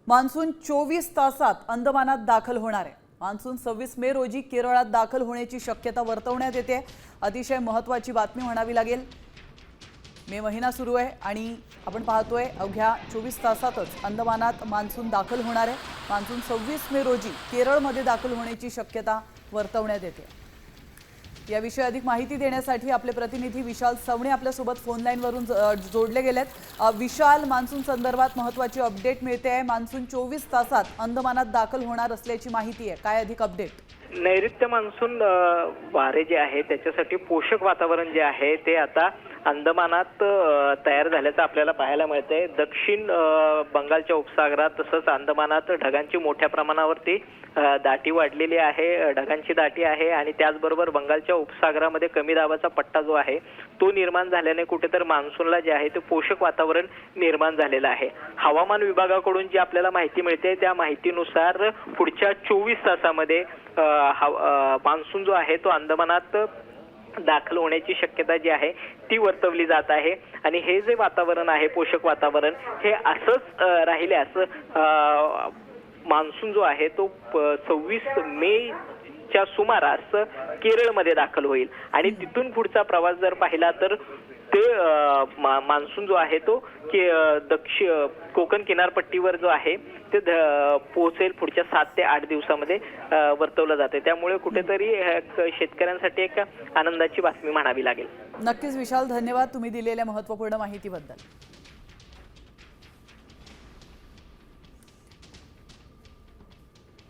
Monsoon 24 तासात अंदमानात दाखल होणार आहे। मान्सून 26 मे रोजी केरळात दाखल होण्याची शक्यता वर्तवण्यात येते। अतिशय महत्त्वाची बातमी म्हणावी लागेल। मे महिना सुरू आहे आणि आपण पाहतोय अवघ्या 24 तासातच अंदमानात मान्सून दाखल होणार आहे। मान्सून 26 मे रोजी केरळमध्ये दाखल होण्याची शक्यता वर्तवण्यात येते। याविषयी अधिक माहिती देण्यासाठी आपले प्रतिनिधी विशाल सवणे आपल्या सोबत फोन लाईन वरून जोडले गेलेत। विशाल, मान्सून संदर्भात महत्त्वाची अपडेट मिळते आहे। मान्सून 24 तासात अंदमानात दाखल होणार असल्याची माहिती आहे, काय अधिक अपडेट? नैऋत्य मान्सून वारे जे आहे त्याच्यासाठी पोषक वातावरण जे आहे ते आता अंदमानात तयार झाल्याचं आपल्याला पाहायला मिळतंय। दक्षिण बंगालच्या उपसागरात तसंच अंदमानात ढगांची मोठ्या प्रमाणावरती दाटी वाढलेली आहे, ढगांची दाटी आहे आणि त्याचबरोबर बंगालच्या उपसागरामध्ये कमी दाबाचा पट्टा जो आहे तो निर्माण झाल्याने कुठेतरी मान्सूनला जे आहे ते पोषक वातावरण निर्माण झालेलं आहे। हवामान विभागाकडून जी आपल्याला माहिती मिळते त्या माहितीनुसार पुढच्या 24 तासामध्ये मान्सून जो आहे तो अंदमानात दाखल होण्याची शक्यता जी आहे ती वर्तवली जात आहे आणि हे जे वातावरण आहे पोषक वातावरण हे असंच राहिल्यास मान्सून जो आहे तो 26 मे च्या सुमारास केरळमध्ये दाखल होईल आणि तिथून पुढचा प्रवास जर पाहिला तर ते मान्सून जो आहे तो दक्षिण कोकण किनारपट्टीवर जो आहे ते पोहोचेल पुढच्या 7 ते 8 दिवसामध्ये वर्तवलं जाते। त्यामुळे कुठेतरी शेतकऱ्यांसाठी एक आनंदाची बातमी म्हणावी लागेल। नक्कीच विशाल, धन्यवाद तुम्ही दिलेल्या महत्त्वपूर्ण माहितीबद्दल।